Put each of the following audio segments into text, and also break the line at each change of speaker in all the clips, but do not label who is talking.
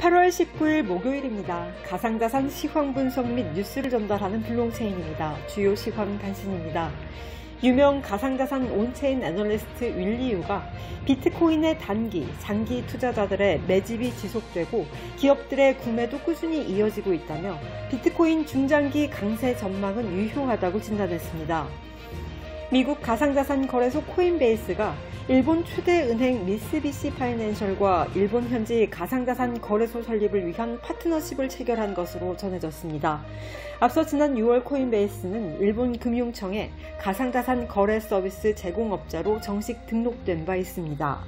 8월 19일 목요일입니다. 가상자산 시황 분석 및 뉴스를 전달하는 블록체인입니다. 주요 시황 단신입니다. 유명 가상자산 온체인 애널리스트 윌리유가 비트코인의 단기, 장기 투자자들의 매집이 지속되고 기업들의 구매도 꾸준히 이어지고 있다며 비트코인 중장기 강세 전망은 유효하다고 진단했습니다. 미국 가상자산 거래소 코인베이스가 일본 최대 은행 미쓰비시 파이낸셜과 일본 현지 가상자산 거래소 설립을 위한 파트너십을 체결한 것으로 전해졌습니다. 앞서 지난 6월 코인베이스는 일본 금융청에 가상자산 거래 서비스 제공업자로 정식 등록된 바 있습니다.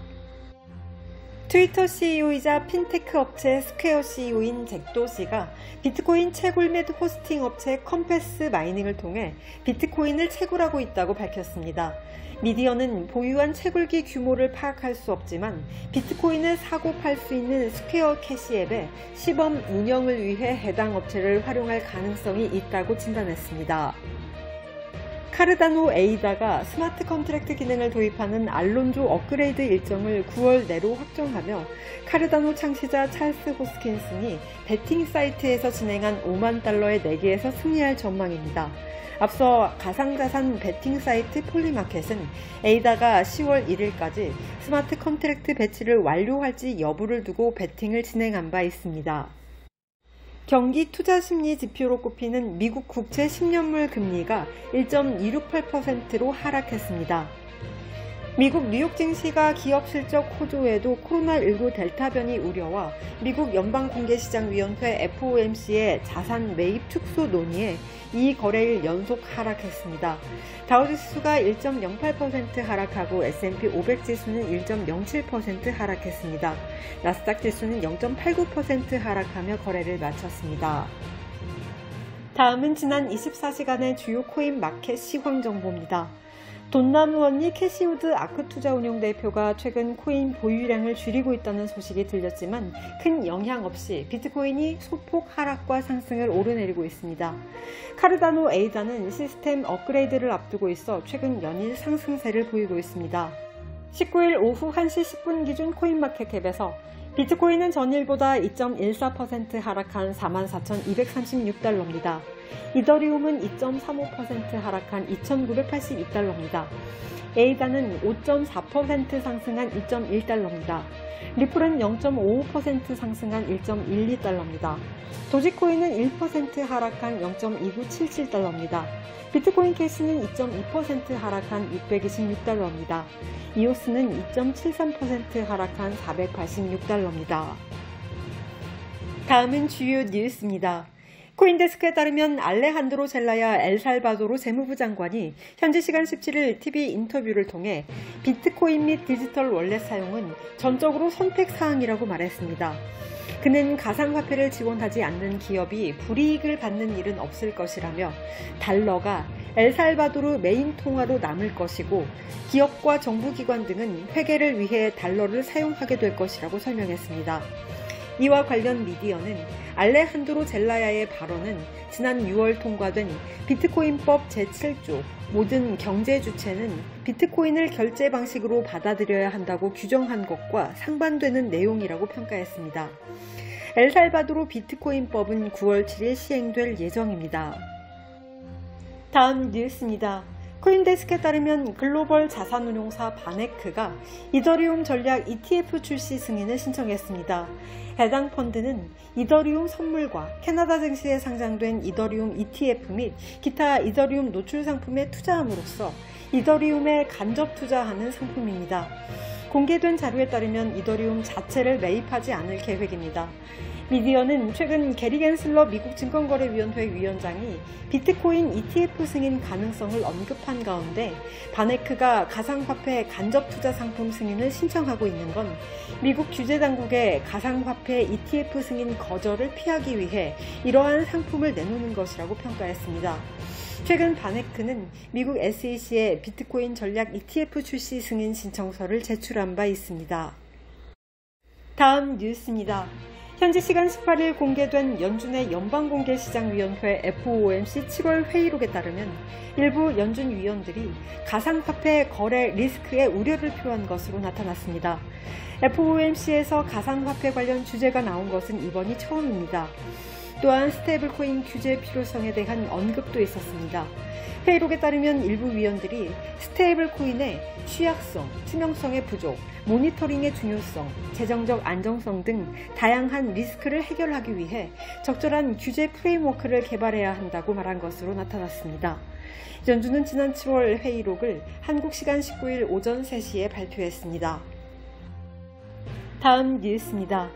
트위터 CEO이자 핀테크 업체 스퀘어 CEO인 잭 도시가 비트코인 채굴 및 호스팅 업체 컴패스 마이닝을 통해 비트코인을 채굴하고 있다고 밝혔습니다. 미디어는 보유한 채굴기 규모를 파악할 수 없지만 비트코인을 사고 팔 수 있는 스퀘어 캐시 앱의 시범 운영을 위해 해당 업체를 활용할 가능성이 있다고 진단했습니다. 카르다노 에이다가 스마트 컨트랙트 기능을 도입하는 알론조 업그레이드 일정을 9월 내로 확정하며 카르다노 창시자 찰스 호스킨슨이 베팅 사이트에서 진행한 $50,000의 내기에서 승리할 전망입니다. 앞서 가상자산 베팅 사이트 폴리마켓은 에이다가 10월 1일까지 스마트 컨트랙트 배치를 완료할지 여부를 두고 베팅을 진행한 바 있습니다. 경기 투자 심리 지표로 꼽히는 미국 국채 10년물 금리가 1.268%로 하락했습니다. 미국 뉴욕 증시가 기업 실적 호조에도 코로나19 델타 변이 우려와 미국 연방공개시장위원회 FOMC의 자산 매입 축소 논의에 이 거래일 연속 하락했습니다. 다우지수가 1.08% 하락하고 S&P 500 지수는 1.07% 하락했습니다. 나스닥 지수는 0.89% 하락하며 거래를 마쳤습니다. 다음은 지난 24시간의 주요 코인 마켓 시황 정보입니다. 돈나무 언니 캐시우드 아크투자운용 대표가 최근 코인 보유량을 줄이고 있다는 소식이 들렸지만 큰 영향 없이 비트코인이 소폭 하락과 상승을 오르내리고 있습니다. 카르다노 에이다는 시스템 업그레이드를 앞두고 있어 최근 연일 상승세를 보이고 있습니다. 19일 오후 1시 10분 기준 코인마켓캡에서 비트코인은 전일보다 2.14% 하락한 44,236달러입니다. 이더리움은 2.35% 하락한 2,982달러입니다. 에이다는 5.4% 상승한 2.1달러입니다. 리플은 0.55% 상승한 1.12달러입니다. 도지코인은 1% 하락한 0.2977달러입니다. 비트코인 캐시는 2.2% 하락한 626달러입니다. 이오스는 2.73% 하락한 486달러입니다. 다음은 주요 뉴스입니다. 코인데스크에 따르면 알레한드로 젤라야 엘살바도르 재무부 장관이 현지 시간 17일 TV 인터뷰를 통해 비트코인 및 디지털 월렛 사용은 전적으로 선택사항이라고 말했습니다. 그는 가상화폐를 지원하지 않는 기업이 불이익을 받는 일은 없을 것이라며 달러가 엘살바도르 메인 통화로 남을 것이고 기업과 정부기관 등은 회계를 위해 달러를 사용하게 될 것이라고 설명했습니다. 이와 관련 미디어는 알레한드로 젤라야의 발언은 지난 6월 통과된 비트코인법 제7조 모든 경제 주체는 비트코인을 결제 방식으로 받아들여야 한다고 규정한 것과 상반되는 내용이라고 평가했습니다. 엘살바도르 비트코인법은 9월 7일 시행될 예정입니다. 다음 뉴스입니다. 코인데스크에 따르면 글로벌 자산운용사 바네크가 이더리움 전략 ETF 출시 승인을 신청했습니다. 해당 펀드는 이더리움 선물과 캐나다 증시에 상장된 이더리움 ETF 및 기타 이더리움 노출 상품에 투자함으로써 이더리움에 간접 투자하는 상품입니다. 공개된 자료에 따르면 이더리움 자체를 매입하지 않을 계획입니다. 미디어는 최근 게리 겐슬러 미국 증권거래위원회 위원장이 비트코인 ETF 승인 가능성을 언급한 가운데 바네크가 가상화폐 간접 투자 상품 승인을 신청하고 있는 건 미국 규제당국의 가상화폐 ETF 승인 거절을 피하기 위해 이러한 상품을 내놓는 것이라고 평가했습니다. 최근 바네크는 미국 SEC에 비트코인 전략 ETF 출시 승인 신청서를 제출한 바 있습니다. 다음 뉴스입니다. 현지 시간 18일 공개된 연준의 연방공개시장위원회 FOMC 7월 회의록에 따르면 일부 연준 위원들이 가상화폐 거래 리스크에 우려를 표한 것으로 나타났습니다. FOMC에서 가상화폐 관련 주제가 나온 것은 이번이 처음입니다. 또한 스테이블코인 규제 필요성에 대한 언급도 있었습니다. 회의록에 따르면 일부 위원들이 스테이블코인의 취약성, 투명성의 부족, 모니터링의 중요성, 재정적 안정성 등 다양한 리스크를 해결하기 위해 적절한 규제 프레임워크를 개발해야 한다고 말한 것으로 나타났습니다. 연준은 지난 7월 회의록을 한국 시간 19일 오전 3시에 발표했습니다. 다음 뉴스입니다.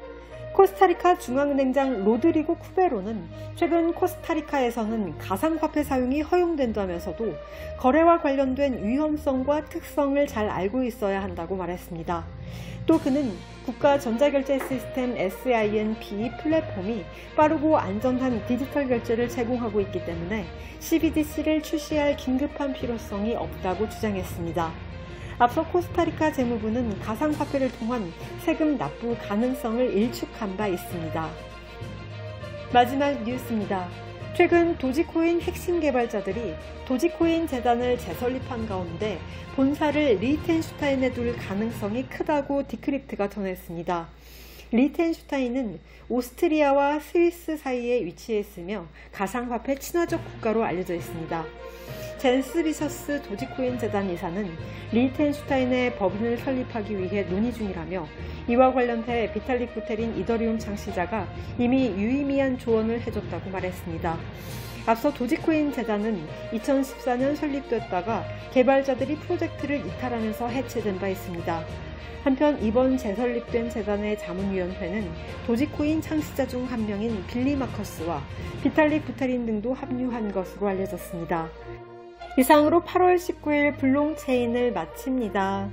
코스타리카 중앙은행장 로드리고 쿠베로는 최근 코스타리카에서는 가상화폐 사용이 허용된다면서도 거래와 관련된 위험성과 특성을 잘 알고 있어야 한다고 말했습니다. 또 그는 국가 전자결제 시스템 SINP 플랫폼이 빠르고 안전한 디지털 결제를 제공하고 있기 때문에 CBDC를 출시할 긴급한 필요성이 없다고 주장했습니다. 앞서 코스타리카 재무부는 가상화폐를 통한 세금 납부 가능성을 일축한 바 있습니다. 마지막 뉴스입니다. 최근 도지코인 핵심 개발자들이 도지코인 재단을 재설립한 가운데 본사를 리히텐슈타인에 둘 가능성이 크다고 디크립트가 전했습니다. 리히텐슈타인은 오스트리아와 스위스 사이에 위치해 있으며 가상화폐 친화적 국가로 알려져 있습니다. 젠스 비셔스 도지코인 재단 이사는 리히텐슈타인의 법인을 설립하기 위해 논의 중이라며 이와 관련해 비탈릭 부테린 이더리움 창시자가 이미 유의미한 조언을 해줬다고 말했습니다. 앞서 도지코인 재단은 2014년 설립됐다가 개발자들이 프로젝트를 이탈하면서 해체된 바 있습니다. 한편 이번 재설립된 재단의 자문위원회는 도지코인 창시자 중 한 명인 빌리 마커스와 비탈릭 부테린 등도 합류한 것으로 알려졌습니다. 이상으로 8월 19일 블록체인을 마칩니다.